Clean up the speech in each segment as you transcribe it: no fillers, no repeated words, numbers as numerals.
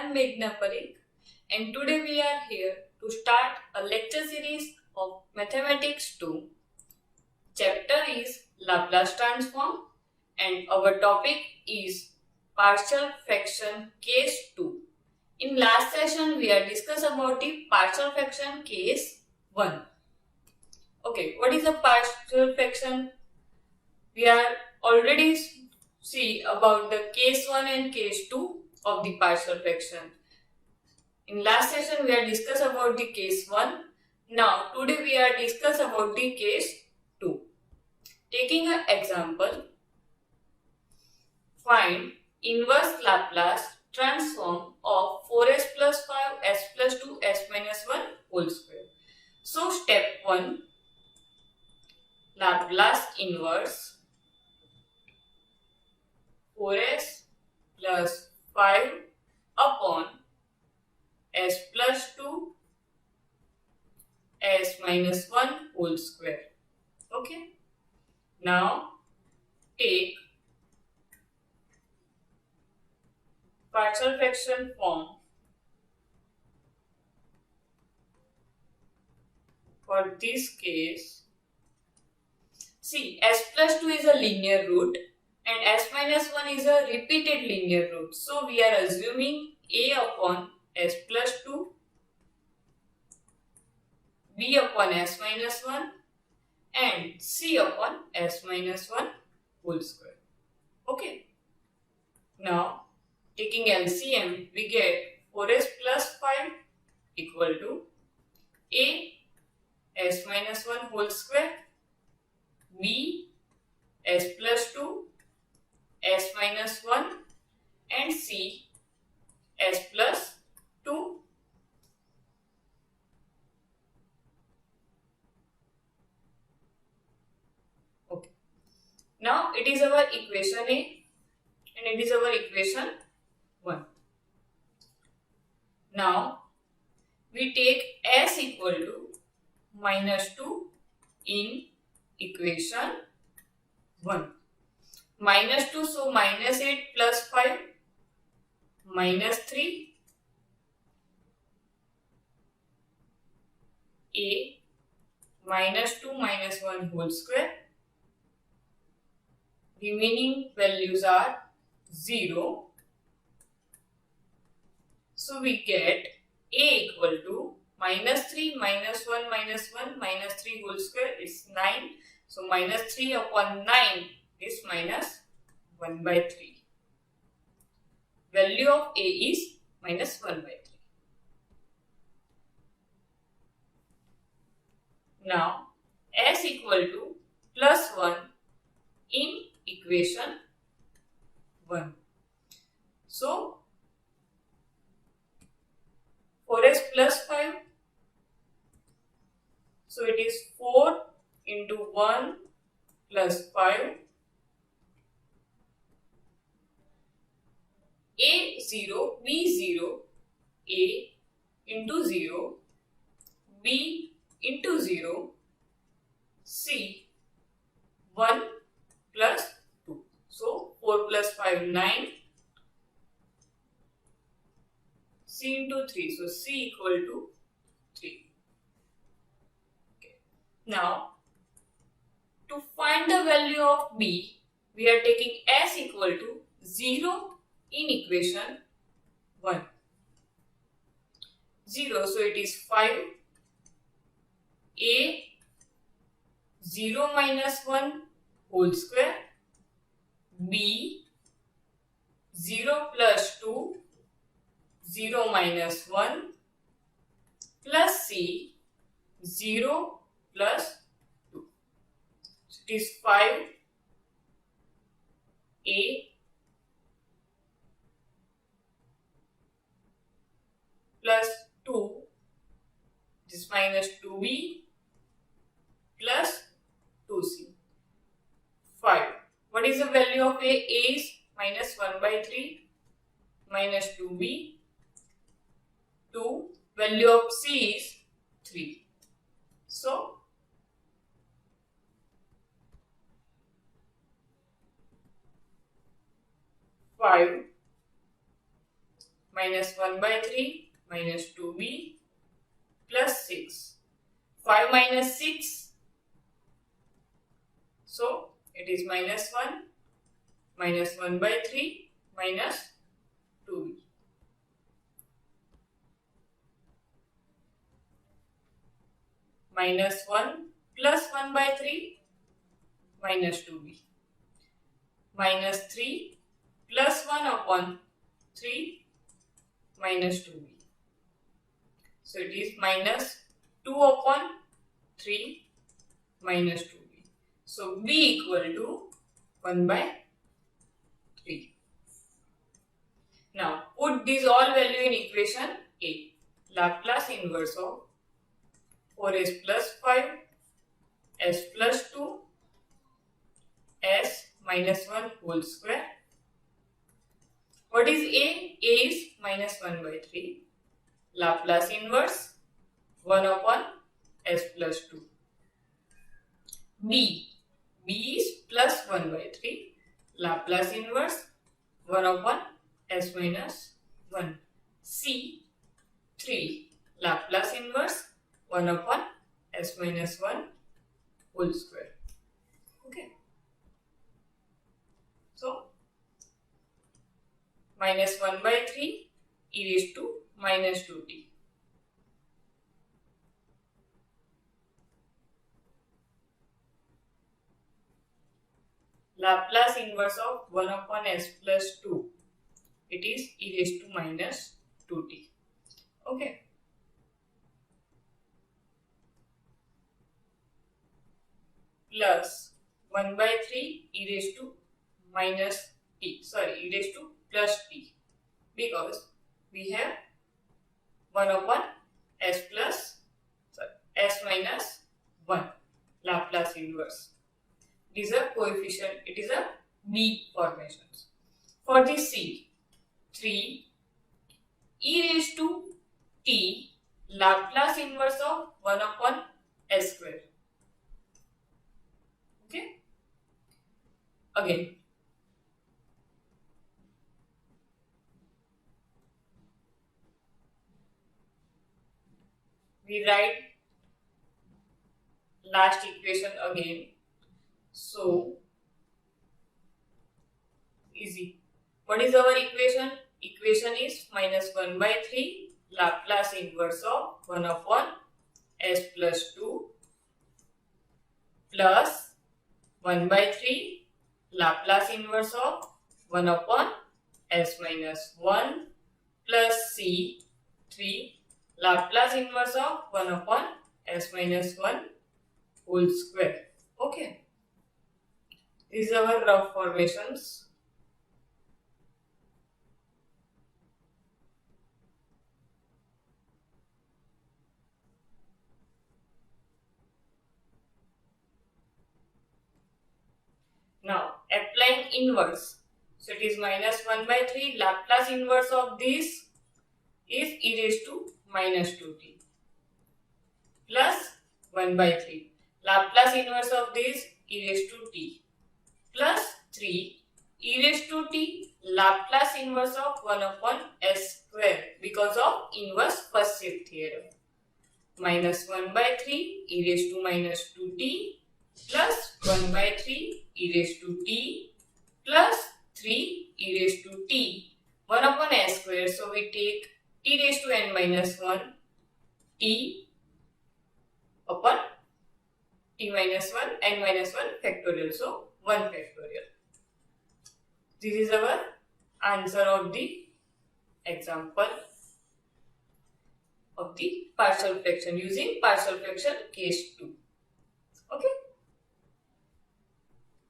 am Meghna Parikh, and today we are here to start a lecture series of Mathematics 2. Chapter is Laplace transform and our topic is partial fraction case 2. In last session we are discussed about the partial fraction case 1. Okay, what is a partial fraction? We are already see about the case 1 and case 2 of the partial fraction. In last session we are discussed about the case 1. Now today we are discuss about the case 2. Taking an example, find inverse Laplace transform of 4s plus 5 s plus 2 s minus 1 whole square. So step 1, Laplace inverse 4s plus 5 upon s plus 2 s minus 1 whole square. Okay. Now take partial fraction form for this case. See, s plus 2 is a linear root and s minus 1 is a repeated linear root. So we are assuming a upon s plus 2, b upon s minus 1 and c upon s minus 1 whole square. Okay. Now taking LCM, we get 4s plus 5 equal to a s minus 1 whole square, b s plus 2 s minus 1 and c s plus 2. Okay. Now it is our equation A and it is our equation 1. Now we take s equal to minus 2 in equation 1. Minus 2, so minus 8 plus 5 minus 3 a minus 2 minus 1 whole square. Remaining values are 0. So we get a equal to minus 3 minus 1 minus 1 minus 3 whole square is 9. So minus 3 upon 9 is minus 1 by 3. Value of a is minus 1 by 3. Now s equal to plus 1 in equation 1. So 4s plus 5. So it is 4 into 1 plus 5. A 0, B 0, A into 0, B into 0, C 1 plus 2. So 4 plus 5, 9. C into 3. So C equal to 3. Okay. Now to find the value of B, we are taking s equal to 0 in equation 1. 0, so it is 5. A 0 minus 1 whole square, B 0 plus 2, 0 minus 1 plus C 0 plus 2. So it is 5 A plus 2, this minus 2B plus 2C. 5. What is the value of A? A is minus 1 by 3 minus 2B. 2. Value of C is 3. So five minus 1 by 3 minus 2b plus 6. 5 minus 6, so it is minus 1, minus 1 by 3 minus 2b. Minus 1 plus 1 by 3 minus 2b. Minus 3 plus 1 upon 3 minus 2b. So it is minus 2 upon 3 minus 2b. So b equal to 1 by 3. Now put these all value in equation A. Laplace inverse of 4s plus 5 s plus 2 s minus 1 whole square. What is A? A is minus 1 by 3. Laplace inverse 1 upon s plus 2. B. B is plus 1 by 3. Laplace inverse 1 upon s minus 1. C. 3. Laplace inverse 1 upon s minus 1 whole square. Okay. So, minus 1 by 3 e raised to minus 2t. Laplace inverse of 1 upon s plus 2. It is e raised to minus 2t. Okay. Plus 1 by 3 e raised to minus t. Sorry, e raised to plus t. Because we have 1 upon s plus, s minus 1 Laplace inverse. It is a coefficient, it is a B formations. For the C, 3 e raised to t Laplace inverse of 1 upon s square. Okay. Again, we write last equation again. So, easy. What is our equation? Equation is minus 1 by 3 Laplace inverse of 1 upon s plus 2 plus 1 by 3 Laplace inverse of 1 upon s minus 1 plus C 3 Laplace inverse of 1 upon s minus 1 whole square. Okay. These are our rough formations. Now, applying inverse. So, it is minus 1 by 3. Laplace inverse of this is e raised to minus 2t plus 1 by 3. Laplace inverse of this e raised to t plus 3 e raised to t Laplace inverse of 1 upon s square because of inverse first shift theorem. Minus 1 by 3 e raised to minus 2t plus 1 by 3 e raised to t plus 3 e raised to t 1 upon s square. So we take t raised to n minus 1 t upon t minus 1 n minus 1 factorial. So 1 factorial. This is our answer of the example of the partial fraction using partial fraction case 2. Okay.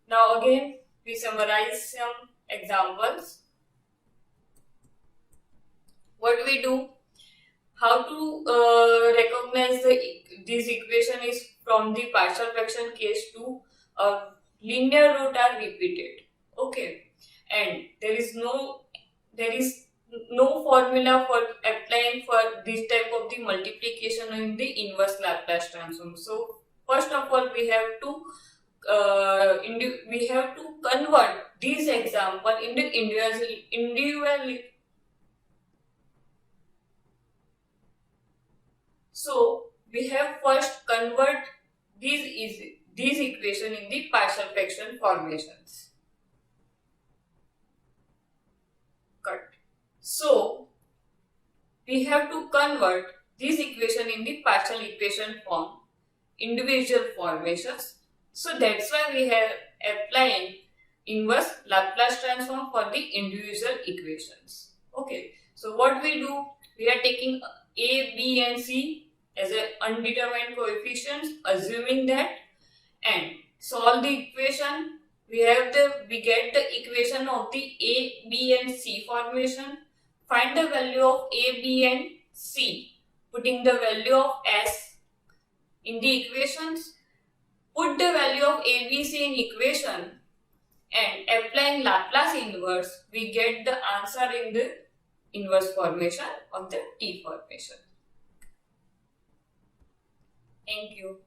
Now again we summarize some examples. What we do? How to recognize this equation is from the partial fraction case 2. Linear root are repeated. Okay, and there is no formula for applying for this type of the multiplication in the inverse Laplace transform. So first of all we have to convert this example into So we have first convert these equation in the partial fraction formations. Cut. So we have to convert this equation in the partial equation form, individual formations. So that's why we have applying inverse Laplace transform for the individual equations. Okay, so what we do, we are taking A, B and C as a undetermined coefficients, assuming that, and solve the equation. We get the equation of the A, B and C formation. Find the value of A, B and C, putting the value of S in the equations. Put the value of A, B, C in equation and applying Laplace inverse, we get the answer in the inverse formation of the T formation. Thank you.